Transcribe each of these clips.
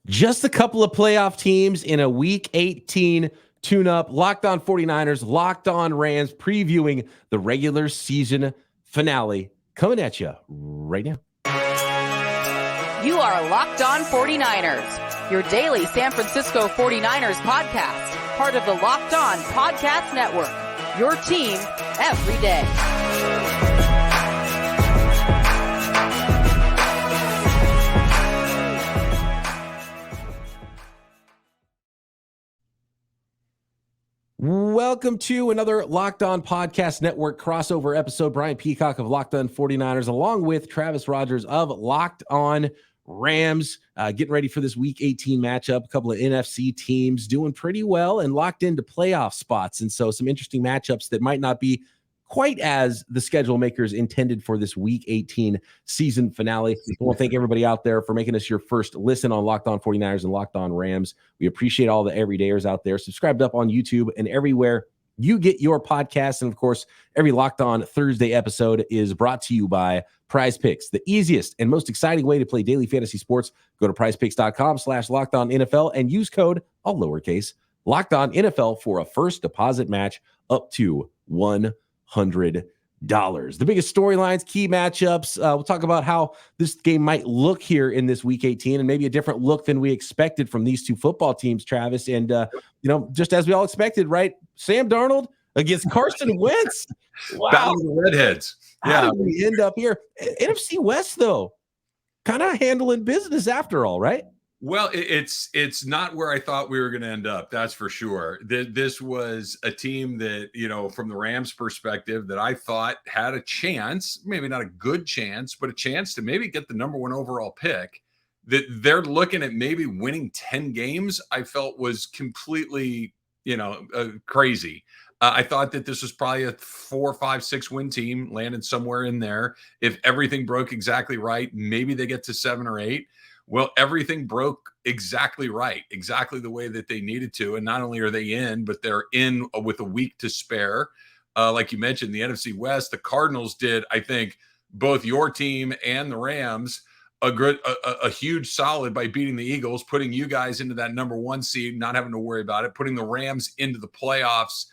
Just a couple of playoff teams in a Week 18 tune-up. Locked On 49ers, Locked On Rams, previewing the regular season finale. Coming at you right now. You are Locked On 49ers, your daily San Francisco 49ers podcast. Part of the Locked On Podcast Network, your team every day. Welcome to another Locked On Podcast Network crossover episode. Brian Peacock of Locked On 49ers, along with Travis Rogers of Locked On Rams, getting ready for this Week 18 matchup. A couple of NFC teams doing pretty well and locked into playoff spots. And so some interesting matchups that might not be quite as the schedule makers intended for this Week 18 season finale. I want to thank everybody out there for making us your first listen on Locked On 49ers and Locked On Rams. We appreciate all the everydayers out there. Subscribed up on YouTube and everywhere you get your podcasts. And of course, every Locked On Thursday episode is brought to you by PrizePicks, the easiest and most exciting way to play daily fantasy sports. Go to prizepicks.com/LockedOnNFL and use code, all lowercase, LockedOnNFL for a first deposit match up to $100. The biggest storylines, key matchups. We'll talk about how this game might look here in this Week 18 and maybe a different look than we expected from these two football teams, Travis. And, just as we all expected, right? Sam Darnold against Carson Wentz. Wow. Battle of the Redheads. How did we end up here? NFC West, though, kind of handling business after all, right? Well, it's not where I thought we were going to end up. That's for sure. This was a team that, from the Rams perspective, that I thought had a chance, maybe not a good chance, but a chance to maybe get the number one overall pick. That they're looking at maybe winning 10 games, I felt was completely, crazy. I thought that this was probably a 4, 5, 6 win team, landed somewhere in there. If everything broke exactly right, maybe they get to 7 or 8. Well, everything broke exactly right, exactly the way that they needed to. And not only are they in, but they're in with a week to spare. Like you mentioned, the NFC West, the Cardinals did, I think, both your team and the Rams a huge solid by beating the Eagles, putting you guys into that number 1 seed, not having to worry about it, putting the Rams into the playoffs.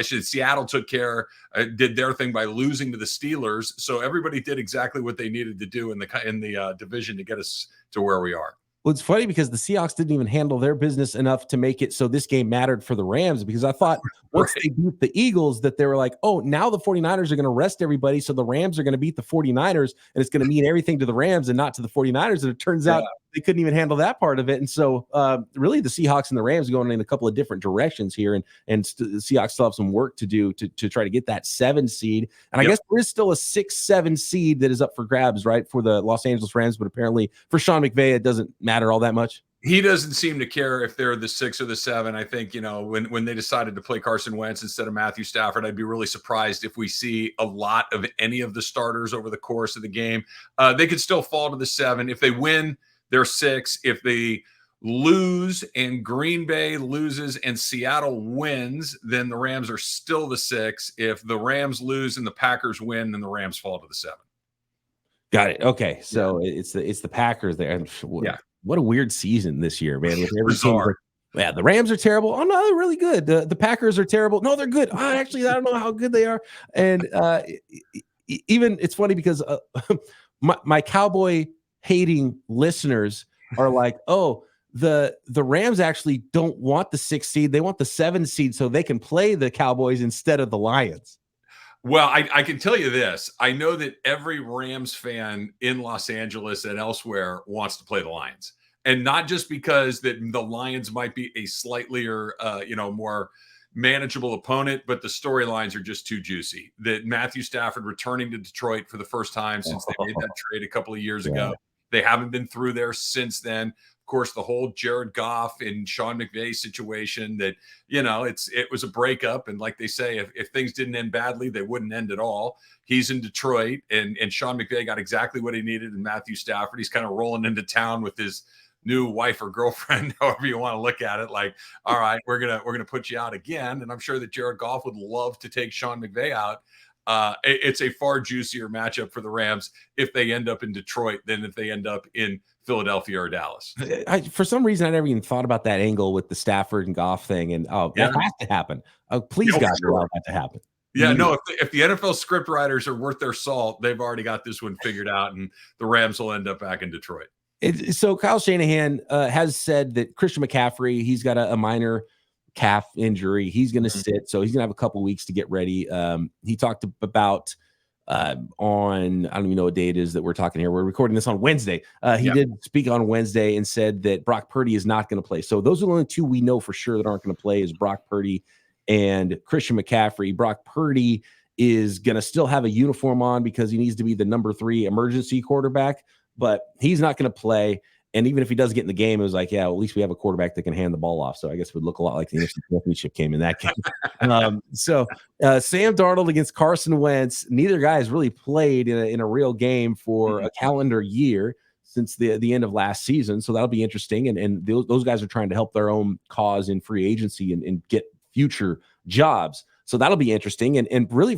Seattle took care, did their thing by losing to the Steelers. So everybody did exactly what they needed to do in the division to get us to where we are. Well, it's funny because the Seahawks didn't even handle their business enough to make it so this game mattered for the Rams, because I thought once they beat the Eagles that they were like, oh, now the 49ers are going to rest everybody, so the Rams are going to beat the 49ers, and it's going to mean everything to the Rams and not to the 49ers. And it turns out they couldn't even handle that part of it. And so really the Seahawks and the Rams going in a couple of different directions here, and the Seahawks still have some work to do to try to get that 7 seed. And I guess there is still a 6-7 seed that is up for grabs, right, for the Los Angeles Rams, but apparently for Sean McVay, it doesn't matter all that much. He doesn't seem to care if they're the 6 or the 7. I think, when they decided to play Carson Wentz instead of Matthew Stafford, I'd be really surprised if we see a lot of any of the starters over the course of the game. They could still fall to the 7. If they win, they're 6. If they lose and Green Bay loses and Seattle wins, then the Rams are still the 6. If the Rams lose and the Packers win, then the Rams fall to the 7. Got it. Okay. So it's the Packers there. Yeah. What a weird season this year, man. Bizarre. The Rams are terrible. Oh, no, they're really good. The Packers are terrible. No, they're good. Actually, I don't know how good they are. And even it's funny because my Cowboy hating listeners are like, oh, the Rams actually don't want the 6 seed. They want the 7 seed so they can play the Cowboys instead of the Lions. Well, I can tell you this. I know that every Rams fan in Los Angeles and elsewhere wants to play the Lions. And not just because that the Lions might be a slightly more manageable opponent, but the storylines are just too juicy. That Matthew Stafford returning to Detroit for the first time since they made that trade a couple of years ago. They haven't been through there since then. Of course, the whole Jared Goff and Sean McVay situation that, it was a breakup. And like they say, if things didn't end badly, they wouldn't end at all. He's in Detroit and Sean McVay got exactly what he needed in Matthew Stafford. He's kind of rolling into town with his new wife or girlfriend, however you want to look at it. Like, all right, we're going to put you out again. And I'm sure that Jared Goff would love to take Sean McVay out. It's a far juicier matchup for the Rams if they end up in Detroit than if they end up in Philadelphia or Dallas. For some reason, I never even thought about that angle with the Stafford and Goff thing. And that has to happen. Please, God, allow that to happen. Yeah, no, if the NFL script writers are worth their salt, they've already got this one figured out, and the Rams will end up back in Detroit. So Kyle Shanahan has said that Christian McCaffrey, he's got a minor calf injury. He's going to sit, so he's going to have a couple weeks to get ready. He talked about on, I don't even know what day it is that we're talking here. We're recording this on Wednesday. He did speak on Wednesday and said that Brock Purdy is not going to play. So those are the only two we know for sure that aren't going to play is Brock Purdy and Christian McCaffrey. Brock Purdy is going to still have a uniform on because he needs to be the number 3 emergency quarterback, but he's not going to play. And even if he does get in the game, it was like, yeah, well, at least we have a quarterback that can hand the ball off. So I guess it would look a lot like the NFC Championship game in that game. Sam Darnold against Carson Wentz. Neither guy has really played in a real game for a calendar year since the end of last season. So that'll be interesting. And those guys are trying to help their own cause in free agency and get future jobs. So that'll be interesting. And really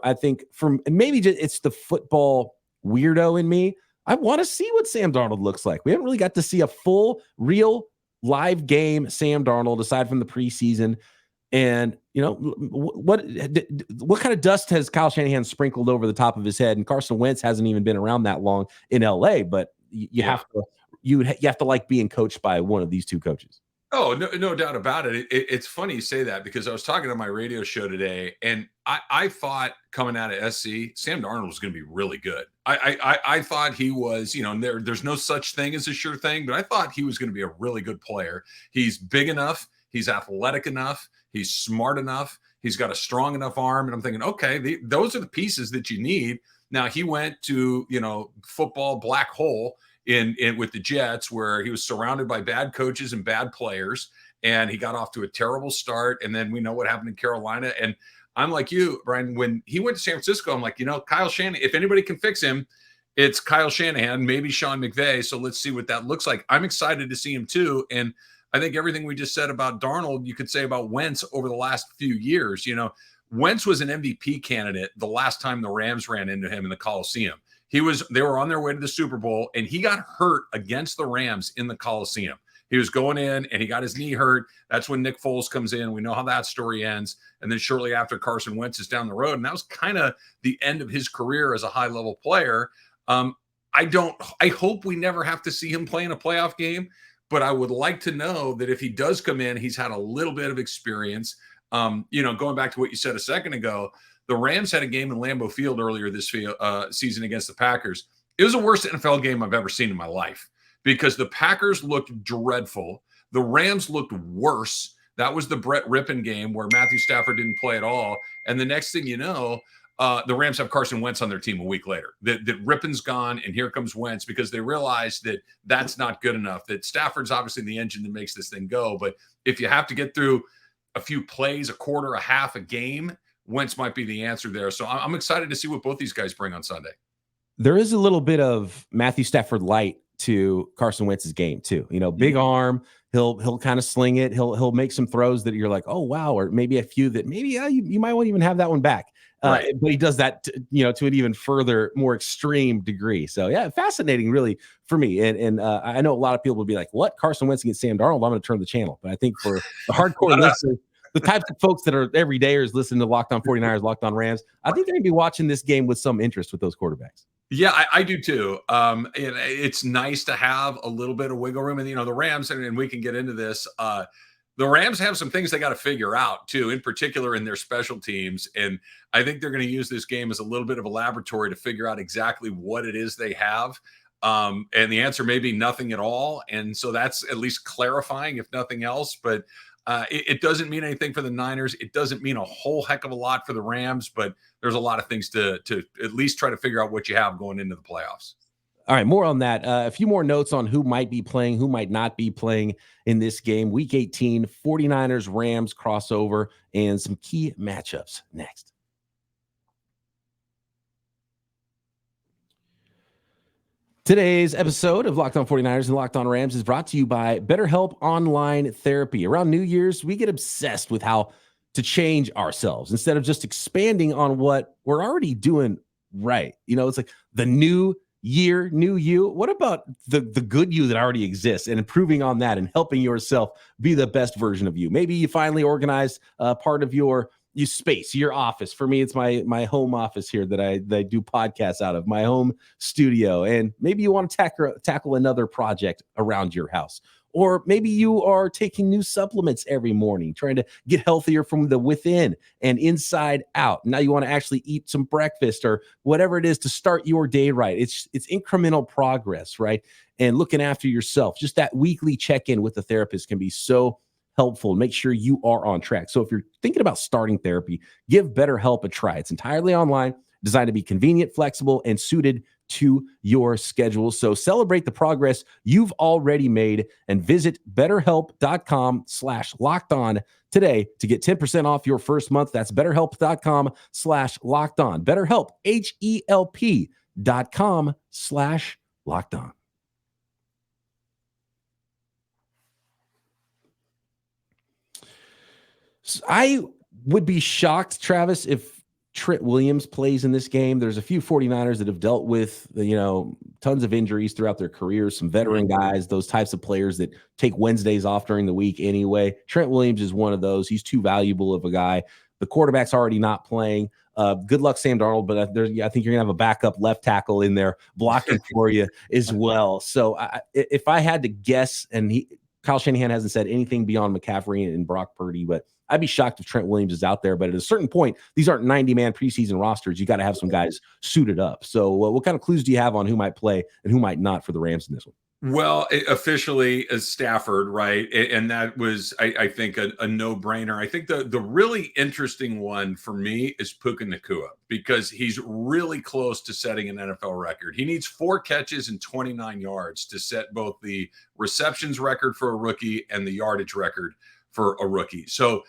I think maybe just it's the football weirdo in me. I want to see what Sam Darnold looks like. We haven't really got to see a full, real, live game Sam Darnold aside from the preseason. And, what kind of dust has Kyle Shanahan sprinkled over the top of his head? And Carson Wentz hasn't even been around that long in LA, but you have to like being coached by one of these two coaches. Oh, no doubt about it. It's funny you say that because I was talking on my radio show today, and I thought coming out of SC, Sam Darnold was going to be really good. I thought he was, there's no such thing as a sure thing, but I thought he was going to be a really good player. He's big enough. He's athletic enough. He's smart enough. He's got a strong enough arm. And I'm thinking, okay, those are the pieces that you need. Now he went to, football black hole in with the Jets, where he was surrounded by bad coaches and bad players, and he got off to a terrible start. And then we know what happened in Carolina. And I'm like you, Brian, when he went to San Francisco, I'm like, Kyle Shanahan, if anybody can fix him, it's Kyle Shanahan, maybe Sean McVay. So let's see what that looks like. I'm excited to see him too. And I think everything we just said about Darnold, you could say about Wentz over the last few years. Wentz was an MVP candidate the last time the Rams ran into him in the Coliseum. They were on their way to the Super Bowl, and he got hurt against the Rams in the Coliseum. He was going in, and he got his knee hurt. That's when Nick Foles comes in. We know how that story ends. And then shortly after, Carson Wentz is down the road, and that was kind of the end of his career as a high-level player. I hope we never have to see him play in a playoff game, but I would like to know that if he does come in, he's had a little bit of experience. Going back to what you said a second ago, the Rams had a game in Lambeau Field earlier this season against the Packers. It was the worst NFL game I've ever seen in my life because the Packers looked dreadful. The Rams looked worse. That was the Brett Rippon game where Matthew Stafford didn't play at all. And the next thing you know, the Rams have Carson Wentz on their team a week later. That Rippon's gone, and here comes Wentz because they realized that that's not good enough, that Stafford's obviously the engine that makes this thing go. But if you have to get through a few plays, a quarter, a half, a game, Wentz might be the answer there. So I'm excited to see what both these guys bring on Sunday. There is a little bit of Matthew Stafford light to Carson Wentz's game too. Big arm. He'll kind of sling it. He'll make some throws that you're like, oh wow, or maybe a few that maybe you might want to even have that one back. Right. But he does that to an even further, more extreme degree. So yeah, fascinating really for me. And I know a lot of people would be like, what, Carson Wentz against Sam Darnold? I'm going to turn the channel. But I think for the hardcore listeners, the types of folks that are everydayers listening to Locked On 49ers, Locked On Rams, I think they're going to be watching this game with some interest with those quarterbacks. Yeah, I do too. And it's nice to have a little bit of wiggle room. And, the Rams, and we can get into this, the Rams have some things they got to figure out too, in particular in their special teams. And I think they're going to use this game as a little bit of a laboratory to figure out exactly what it is they have. And the answer may be nothing at all. And so that's at least clarifying, if nothing else. But it doesn't mean anything for the Niners. It doesn't mean a whole heck of a lot for the Rams, but there's a lot of things to at least try to figure out what you have going into the playoffs. All right, more on that. A few more notes on who might be playing, who might not be playing in this game. Week 18, 49ers, Rams crossover, and some key matchups next. Today's episode of Locked On 49ers and Locked On Rams is brought to you by BetterHelp Online Therapy. Around New Year's, we get obsessed with how to change ourselves instead of just expanding on what we're already doing right. It's like the new year, new you. What about the good you that already exists and improving on that and helping yourself be the best version of you? Maybe you finally organize part of your space, your office. For me, it's my home office here that I do podcasts out of, my home studio. And maybe you want to tackle another project around your house. Or maybe you are taking new supplements every morning, trying to get healthier from the within and inside out. Now you want to actually eat some breakfast or whatever it is to start your day right. It's incremental progress, right? And looking after yourself. Just that weekly check-in with the therapist can be so helpful. Make sure you are on track. So if you're thinking about starting therapy, give BetterHelp a try. It's entirely online, designed to be convenient, flexible, and suited to your schedule. So celebrate the progress you've already made and visit BetterHelp.com/lockedon today to get 10% off your first month. That's BetterHelp.com/lockedon. BetterHelp, HELP.com/lockedon. So I would be shocked, Travis, if Trent Williams plays in this game. There's a few 49ers that have dealt with, tons of injuries throughout their careers, some veteran guys, those types of players that take Wednesdays off during the week anyway. Trent Williams is one of those. He's too valuable of a guy. The quarterback's already not playing. Good luck, Sam Darnold, but I think you're going to have a backup left tackle in there blocking for you as well. So if I had to guess, and Kyle Shanahan hasn't said anything beyond McCaffrey and Brock Purdy, but I'd be shocked if Trent Williams is out there. But at a certain point, these aren't 90-man preseason rosters. You got to have some guys suited up. So what kind of clues do you have on who might play and who might not for the Rams in this one? Well, officially as Stafford, right? And that was, I think, a no-brainer. I think the really interesting one for me is Puka Nacua, because he's really close to setting an NFL record. He needs 4 catches and 29 yards to set both the receptions record for a rookie and the yardage record for a rookie. So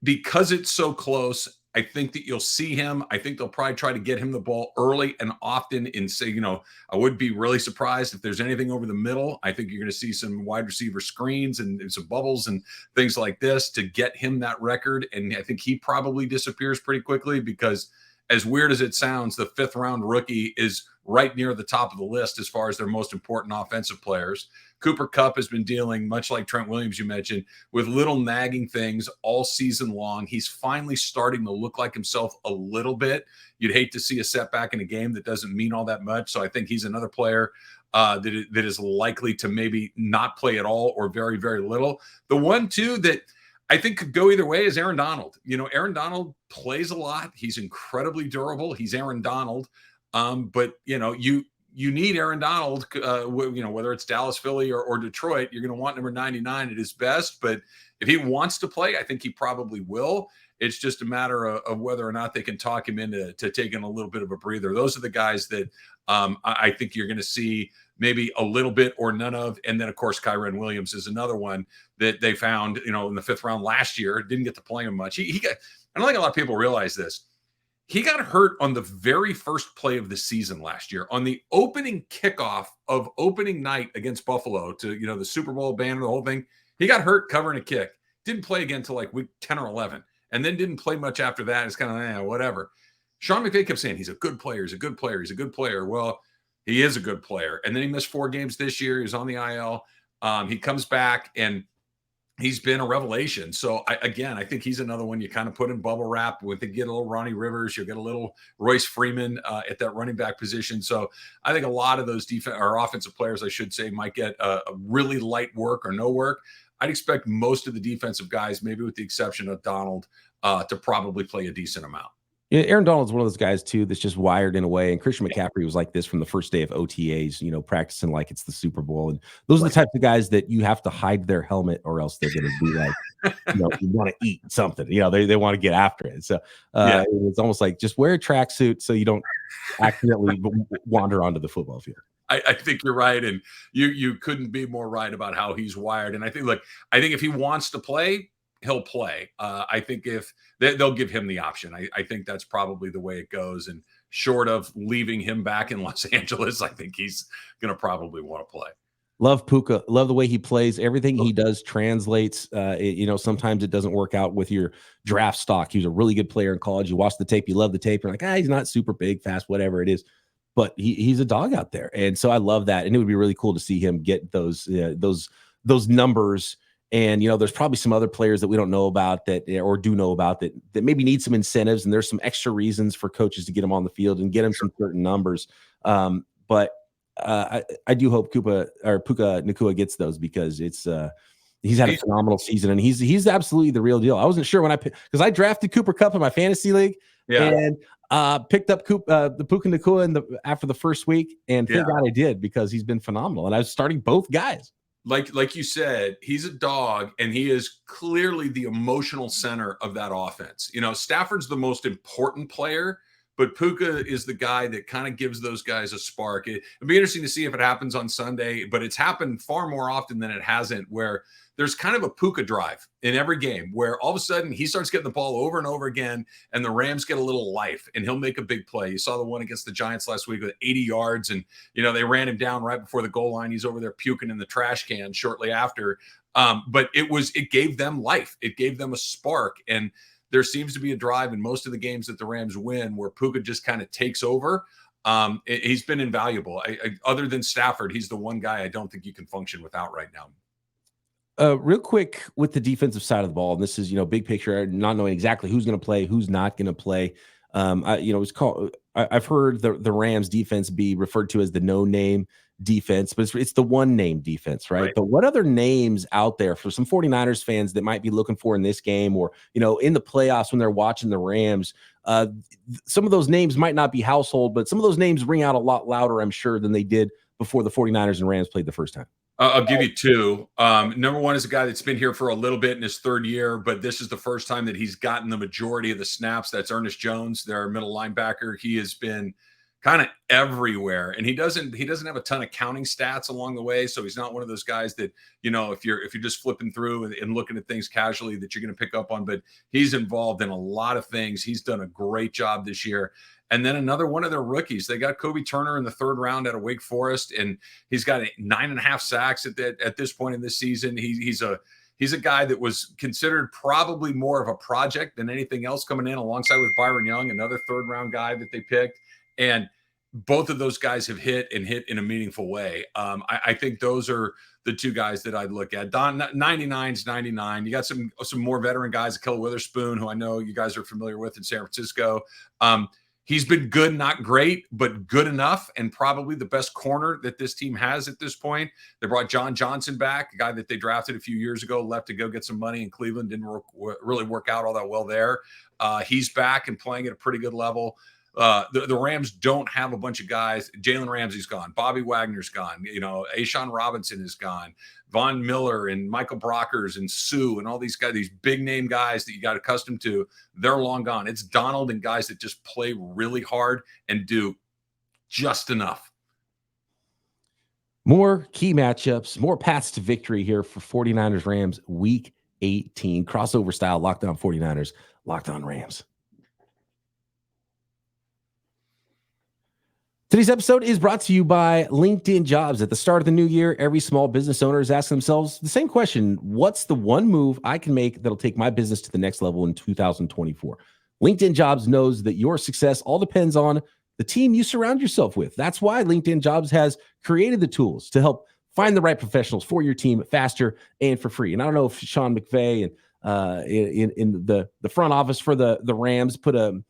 because it's so close, I think that you'll see him. I think they'll probably try to get him the ball early and often and say, I would be really surprised if there's anything over the middle. I think you're going to see some wide receiver screens and some bubbles and things like this to get him that record. And I think he probably disappears pretty quickly because, as weird as it sounds, the 5th round rookie is right near the top of the list as far as their most important offensive players. Cooper Kupp has been dealing, much like Trent Williams, you mentioned, with little nagging things all season long. He's finally starting to look like himself a little bit. You'd hate to see a setback in a game that doesn't mean all that much. So I think he's another player that is likely to maybe not play at all or very, very little. The one, too, that I think could go either way is Aaron Donald. Aaron Donald plays a lot. He's incredibly durable. He's Aaron Donald. But you need Aaron Donald, whether it's Dallas, Philly, or Detroit. You're going to want number 99 at his best. But if he wants to play, I think he probably will. It's just a matter of whether or not they can talk him into taking a little bit of a breather. Those are the guys that I think you're going to see maybe a little bit or none of. And then, of course, Kyren Williams is another one that they found, in the 5th round last year. Didn't get to play him much. He got, I don't think a lot of people realize this. He got hurt on the very first play of the season last year, on the opening kickoff of opening night against Buffalo to, the Super Bowl banner, the whole thing. He got hurt covering a kick. Didn't play again until like week 10 or 11, and then didn't play much after that. It's kind of whatever. Sean McVay kept saying he's a good player. He's a good player. He's a good player. Well, he is a good player. And then he missed 4 games this year. He was on the IL. He comes back and he's been a revelation. So I think he's another one you kind of put in bubble wrap. With they get a little Ronnie Rivers, you'll get a little Royce Freeman at that running back position. So I think a lot of those offensive players, I should say, might get a really light work or no work. I'd expect most of the defensive guys, maybe with the exception of Donald, to probably play a decent amount. Yeah, Aaron Donald's one of those guys too that's just wired in a way. And Christian McCaffrey was like this from the first day of OTAs, practicing like it's the Super Bowl. And those are the types of guys that you have to hide their helmet, or else they're going to be like, you want to eat something. They want to get after it. So It's almost like just wear a tracksuit so you don't accidentally wander onto the football field. I think you're right, and you couldn't be more right about how he's wired. And I think if he wants to play, he'll play. I think if they'll give him the option. I think that's probably the way it goes. And short of leaving him back in Los Angeles, I think he's going to probably want to play. Love Puka. Love the way he plays. Everything he does translates. Sometimes it doesn't work out with your draft stock. He was a really good player in college. You watch the tape, you love the tape. You're like, he's not super big, fast, whatever it is. But he's a dog out there. And so I love that. And it would be really cool to see him get those numbers. And, there's probably some other players that we don't know about or do know about that maybe need some incentives. And there's some extra reasons for coaches to get them on the field and get them some certain numbers. But I do hope Puka Nacua gets those, because he's had a phenomenal season, and he's absolutely the real deal. I wasn't sure because I drafted Cooper Kupp in my fantasy league, and picked up the Puka Nacua after the first week, and thank God I did, because he's been phenomenal, and I was starting both guys. Like you said, he's a dog, and he is clearly the emotional center of that offense. Stafford's the most important player, but Puka is the guy that kind of gives those guys a spark. It'll be interesting to see if it happens on Sunday, but it's happened far more often than it hasn't, where there's kind of a Puka drive in every game where all of a sudden he starts getting the ball over and over again, and the Rams get a little life, and he'll make a big play. You saw the one against the Giants last week with 80 yards, and they ran him down right before the goal line. He's over there puking in the trash can shortly after. But it gave them life. It gave them a spark, and there seems to be a drive in most of the games that the Rams win where Puka just kind of takes over. He's been invaluable. Other than Stafford, he's the one guy I don't think you can function without right now. Real quick with the defensive side of the ball, and this is, big picture, not knowing exactly who's going to play, who's not going to play. I've heard the Rams defense be referred to as the no-name defense, but it's the one-name defense, right? But what other names out there for some 49ers fans that might be looking for in this game, or, in the playoffs when they're watching the Rams? Some of those names might not be household, but some of those names ring out a lot louder, I'm sure, than they did before the 49ers and Rams played the first time. I'll give you two. Number one is a guy that's been here for a little bit in his third year, but this is the first time that he's gotten the majority of the snaps. That's Ernest Jones, their middle linebacker. He has been kind of everywhere, and he doesn't have a ton of counting stats along the way, so he's not one of those guys that, if you're just flipping through and looking at things casually, that you're going to pick up on. But he's involved in a lot of things. He's done a great job this year. And then another one of their rookies, they got Kobe Turner in the third round out of Wake Forest, and he's got 9.5 sacks at this point in this season. He's a guy that was considered probably more of a project than anything else coming in, alongside with Byron Young, another third round guy that they picked. And both of those guys have hit in a meaningful way. I think those are the two guys that I'd look at. 99's 99. You got some more veteran guys, Kel Witherspoon, who I know you guys are familiar with in San Francisco. He's been good, not great, but good enough, and probably the best corner that this team has at this point. They brought John Johnson back, a guy that they drafted a few years ago, left to go get some money in Cleveland. Didn't really work out all that well there. He's back and playing at a pretty good level. The Rams don't have a bunch of guys. Jalen Ramsey's gone. Bobby Wagner's gone. Ashawn Robinson is gone. Von Miller and Michael Brockers and Sue and all these guys, these big name guys that you got accustomed to, they're long gone. It's Darnold and guys that just play really hard and do just enough. More key matchups, more paths to victory here for 49ers Rams Week 18. Crossover style, Locked On 49ers, Locked On Rams. Today's episode is brought to you by LinkedIn Jobs. At the start of the new year, every small business owner is asking themselves the same question: what's the one move I can make that'll take my business to the next level in 2024? LinkedIn Jobs knows that your success all depends on the team you surround yourself with. That's why LinkedIn Jobs has created the tools to help find the right professionals for your team faster and for free. And I don't know if Sean McVay and in the front office for the Rams put a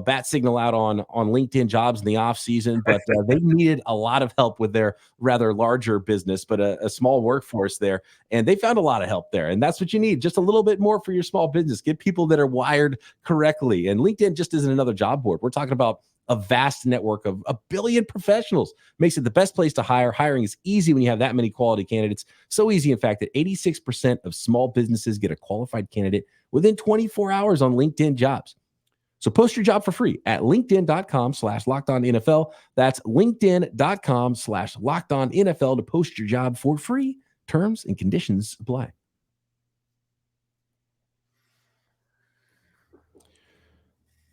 bat signal out on LinkedIn Jobs in the off season, but they needed a lot of help with their rather larger business, but a small workforce there. And they found a lot of help there. And that's what you need. Just a little bit more for your small business. Get people that are wired correctly. And LinkedIn just isn't another job board. We're talking about a vast network of 1 billion professionals. Makes it the best place to hire. Hiring is easy when you have that many quality candidates. So easy, in fact, that 86% of small businesses get a qualified candidate within 24 hours on LinkedIn Jobs. So post your job for free at linkedin.com/LockedOnNFL. That's linkedin.com/LockedOnNFL to post your job for free. Terms and conditions apply.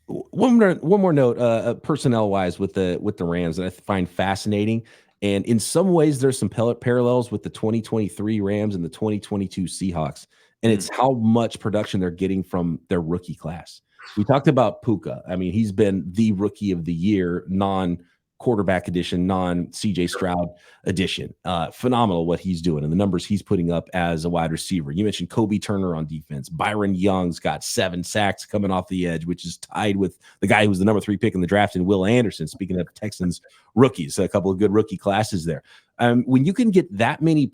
One more note, personnel wise with the Rams that I find fascinating And in some ways, there's some parallels with the 2023 Rams and the 2022 Seahawks. And it's how much production they're getting from their rookie class. We talked about Puka. I mean, he's been the rookie of the year, non-quarterback edition, non-CJ Stroud edition. Phenomenal what he's doing and the numbers he's putting up as a wide receiver. You mentioned Kobe Turner on defense. Byron Young's got 7 sacks coming off the edge, which is tied with the guy who was the number 3 pick in the draft, and Will Anderson. Speaking of Texans rookies, a couple of good rookie classes there. When you can get that many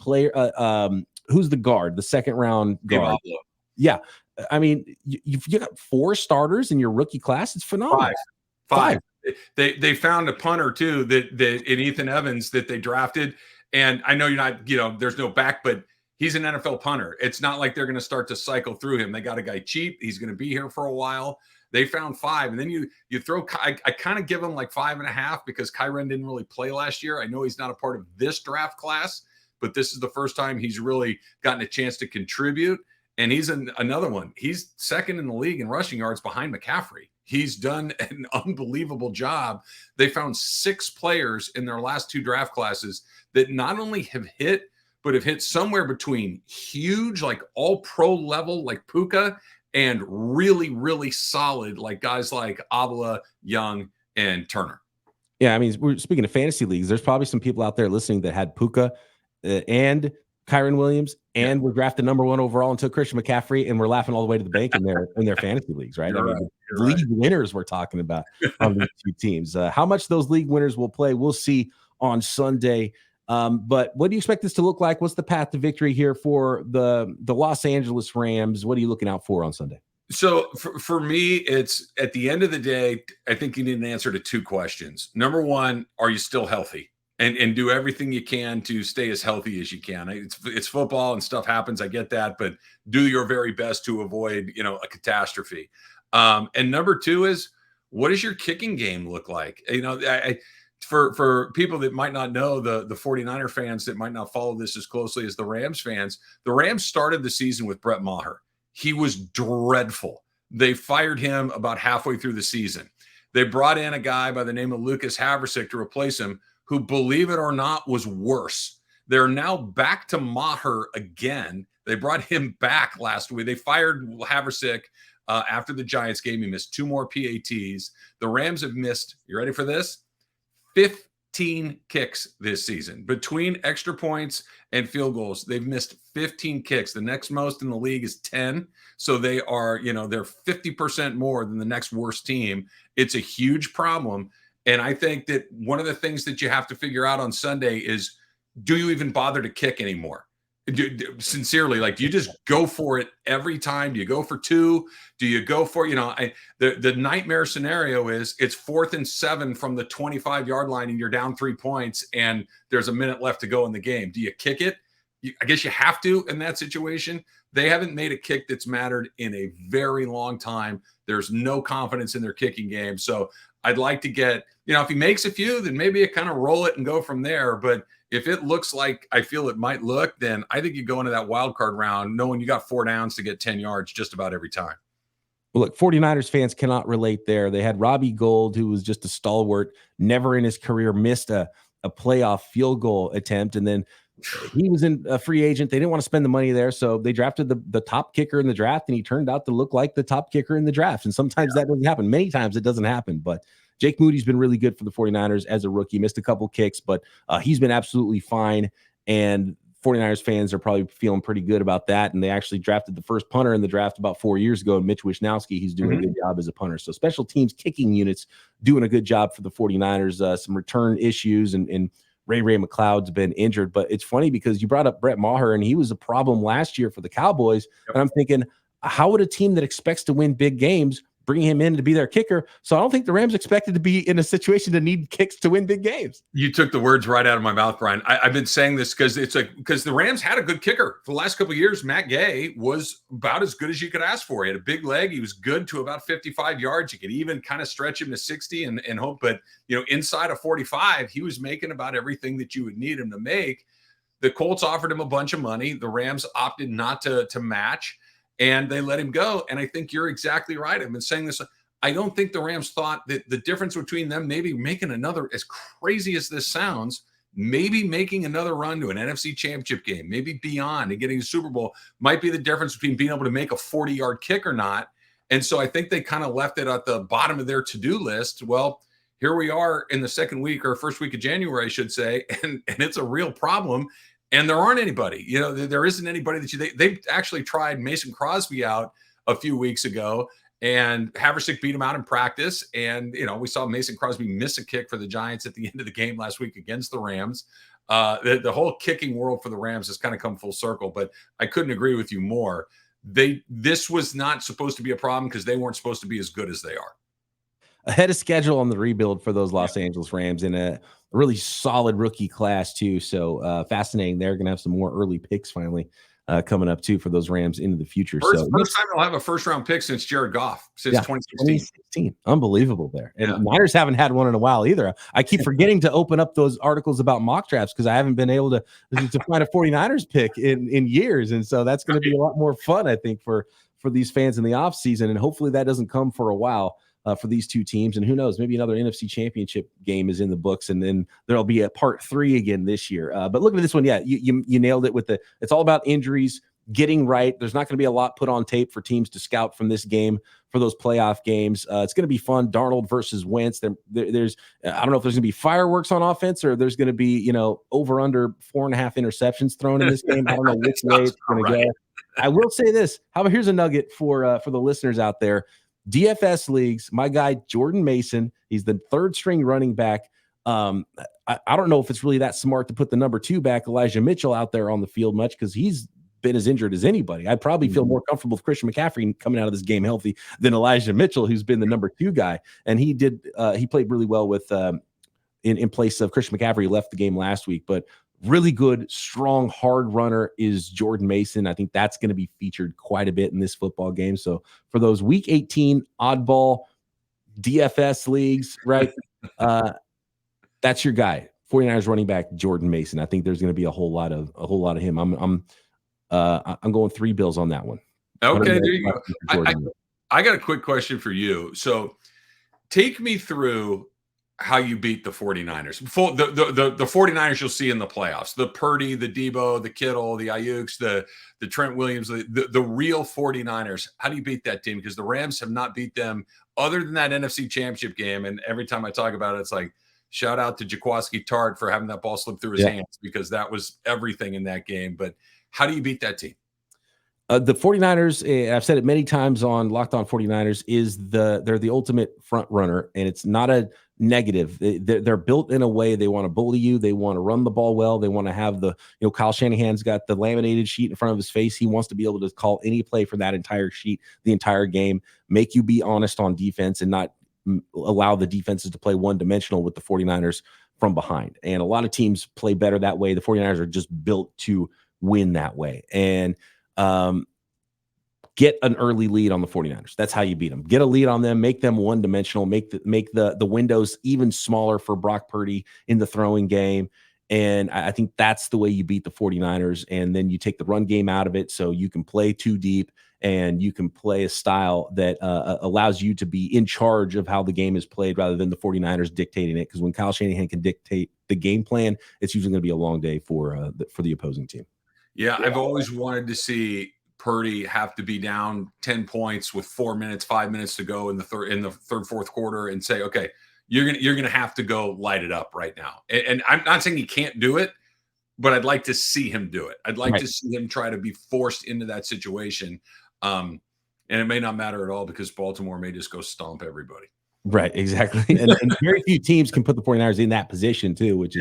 who's the guard, the second round guard? Yeah. I mean, you got 4 starters in your rookie class. It's phenomenal. Five. They found a punter too that in Ethan Evans that they drafted. And I know you're not, there's no back, but he's an NFL punter. It's not like they're going to start to cycle through him. They got a guy cheap. He's going to be here for a while. They found 5. And then you throw, I kind of give him like 5.5 because Kyren didn't really play last year. I know he's not a part of this draft class, but this is the first time he's really gotten a chance to contribute. And he's another one. He's second in the league in rushing yards behind McCaffrey. He's done an unbelievable job. They found 6 players in their last 2 draft classes that not only have hit, but have hit somewhere between huge, like all pro level, like Puka, and really, really solid, like guys like Avila, Young, and Turner. Yeah, I mean, we're speaking of fantasy leagues. There's probably some people out there listening that had Puka and Kyren Williams, and were drafted number 1 overall and took Christian McCaffrey, and we're laughing all the way to the bank in their fantasy leagues, right? You're I mean, right. League winners we're talking about on these 2 teams. How much those league winners will play, we'll see on Sunday. But what do you expect this to look like? What's the path to victory here for the Los Angeles Rams? What are you looking out for on Sunday? So for me, it's at the end of the day, I think you need an answer to 2 questions. Number 1, are you still healthy? And do everything you can to stay as healthy as you can. It's football and stuff happens. I get that, but do your very best to avoid, a catastrophe. And number 2 is, what does your kicking game look like? For people that might not know, the 49er fans that might not follow this as closely as the Rams fans, the Rams started the season with Brett Maher. He was dreadful. They fired him about halfway through the season. They brought in a guy by the name of Lucas Haversick to replace him, who, believe it or not, was worse. They're now back to Maher again. They brought him back last week. They fired Haversick after the Giants game. He missed 2 more PATs. The Rams have missed, you ready for this? 15 kicks this season. Between extra points and field goals, they've missed 15 kicks. The next most in the league is 10. So they are, they're 50% more than the next worst team. It's a huge problem. And I think that one of the things that you have to figure out on Sunday is, do you even bother to kick anymore? Sincerely, like, do you just go for it every time? Do you go for 2? Do you go for, the nightmare scenario is it's 4th and 7 from the 25-yard line and you're down 3 points and there's a minute left to go in the game. Do you kick it? I guess you have to in that situation. They haven't made a kick that's mattered in a very long time. There's no confidence in their kicking game. So I'd like to get, if he makes a few, then maybe you kind of roll it and go from there. But if it looks like I feel it might look, then I think you go into that wild card round knowing you got 4 downs to get 10 yards just about every time. Well, look, 49ers fans cannot relate there. They had Robbie Gould, who was just a stalwart, never in his career missed a playoff field goal attempt. And then he was a free agent. They didn't want to spend the money there. So they drafted the top kicker in the draft, and he turned out to look like the top kicker in the draft. And sometimes that doesn't happen. Many times it doesn't happen. But Jake Moody's been really good for the 49ers as a rookie. Missed a couple kicks, but he's been absolutely fine. And 49ers fans are probably feeling pretty good about that. And they actually drafted the first punter in the draft about 4 years ago, Mitch Wishnowsky. He's doing a good job as a punter. So special teams kicking units doing a good job for the 49ers. Some return issues, and Ray McLeod's been injured. But it's funny because you brought up Brett Maher, and he was a problem last year for the Cowboys. Yep. And I'm thinking, how would a team that expects to win big games bring him in to be their kicker? So I don't think the Rams expected to be in a situation to need kicks to win big games. You took the words right out of my mouth, Brian. I've been saying this because the Rams had a good kicker for the last couple of years. Matt Gay was about as good as you could ask for. He had a big leg. He was good to about 55 yards. You could even kind of stretch him to 60 and hope, but inside of 45, he was making about everything that you would need him to make. The Colts offered him a bunch of money. The Rams opted not to match, and they let him go. And I think you're exactly right. I've been saying this. I don't think the Rams thought that the difference between them maybe making another, as crazy as this sounds, maybe making another run to an NFC championship game, maybe beyond, and getting a Super Bowl might be the difference between being able to make a 40-yard kick or not. And so I think they kind of left it at the bottom of their to-do list. Well, here we are in the second week or first week of January, I should say, and it's a real problem. And there aren't anybody, there isn't anybody that they actually tried Mason Crosby out a few weeks ago, and Haversick beat him out in practice. And, we saw Mason Crosby miss a kick for the Giants at the end of the game last week against the Rams. The whole kicking world for the Rams has kind of come full circle, but I couldn't agree with you more. This was not supposed to be a problem because they weren't supposed to be as good as they are. Ahead of schedule on the rebuild for those Los Angeles Rams, in a really solid rookie class too. So fascinating. They're going to have some more early picks finally coming up too for those Rams into the future. First time they'll have a first-round pick since Jared Goff, since 2016. Unbelievable there. And Niners haven't had one in a while either. I keep forgetting to open up those articles about mock drafts because I haven't been able to find a 49ers pick in years. And so that's going to be a lot more fun, I think, for these fans in the offseason. And hopefully that doesn't come for a while. For these two teams, and who knows, maybe another NFC championship game is in the books, and then there'll be a part 3 again this year. But look at this one. Yeah, you nailed it with it's all about injuries, getting right. There's not going to be a lot put on tape for teams to scout from this game for those playoff games. It's going to be fun. Darnold versus Wentz. There's I don't know if there's going to be fireworks on offense or there's going to be, over under 4.5 interceptions thrown in this game. I don't know which way it's going to go. I will say this. Here's a nugget for the listeners out there. DFS leagues, my guy Jordan Mason, he's the third string running back. I don't know if it's really that smart to put the number 2 back, Elijah Mitchell, out there on the field much because he's been as injured as anybody. I'd probably feel more comfortable with Christian McCaffrey coming out of this game healthy than Elijah Mitchell, who's been the number 2 guy. And he played really well with in place of Christian McCaffrey, who left the game last week. But really good, strong, hard runner is Jordan Mason. I think that's going to be featured quite a bit in this football game. So for those Week 18 oddball DFS leagues, right, that's your guy. 49ers running back Jordan Mason. I think there's going to be a whole lot of him. I'm going 3 bills on that one. Okay, there you go. I got a quick question for you. So take me through how you beat the 49ers. The 49ers you'll see in the playoffs. The Purdy, the Debo, the Kittle, the Ayuks, the Trent Williams, the real 49ers. How do you beat that team? Because the Rams have not beat them other than that NFC Championship game. And every time I talk about it, it's like, shout out to Jaquiski Tartt for having that ball slip through his hands because that was everything in that game. But how do you beat that team? The 49ers, I've said it many times on Locked On 49ers, they're the ultimate front runner, and it's not a negative. They're built in a way they want to bully you. They want to run the ball well. They want to have Kyle Shanahan's got the laminated sheet in front of his face. He wants to be able to call any play for that entire sheet, the entire game, make you be honest on defense and not allow the defenses to play one-dimensional with the 49ers from behind. And a lot of teams play better that way. The 49ers are just built to win that way. And get an early lead on the 49ers. That's how you beat them. Get a lead on them, make them one-dimensional, make the windows even smaller for Brock Purdy in the throwing game. And I think that's the way you beat the 49ers. And then you take the run game out of it so you can play too deep and you can play a style that allows you to be in charge of how the game is played rather than the 49ers dictating it. Because when Kyle Shanahan can dictate the game plan, it's usually going to be a long day for the opposing team. Yeah, I've always wanted to see Purdy have to be down 10 points with 5 minutes to go in the third, fourth quarter and say, okay, you're gonna have to go light it up right now. And I'm not saying he can't do it, but I'd like to see him do it. I'd like to see him try to be forced into that situation. And it may not matter at all because Baltimore may just go stomp everybody. Right, exactly. And very few teams can put the 49ers in that position too, which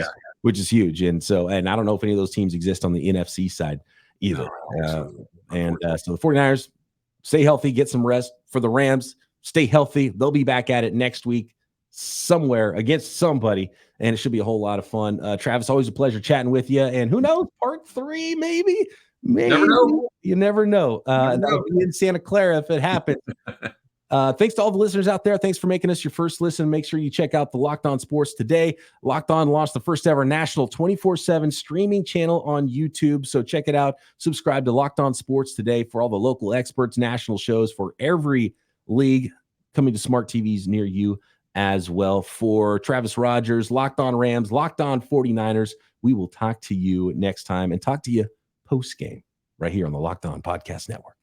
is huge. And so I don't know if any of those teams exist on the NFC side either. So the 49ers stay healthy, get some rest. For the Rams, stay healthy. They'll be back at it next week somewhere against somebody, and it should be a whole lot of fun. Travis, always a pleasure chatting with you. And who knows, part 3, maybe. Never know. You never know. That'll be in Santa Clara if it happens. Thanks to all the listeners out there. Thanks for making us your first listen. Make sure you check out the Locked On Sports today. Locked On launched the first ever national 24/7 streaming channel on YouTube. So check it out. Subscribe to Locked On Sports today for all the local experts, national shows for every league coming to smart TVs near you as well. For Travis Rogers, Locked On Rams, Locked On 49ers, we will talk to you next time and talk to you post-game right here on the Locked On Podcast Network.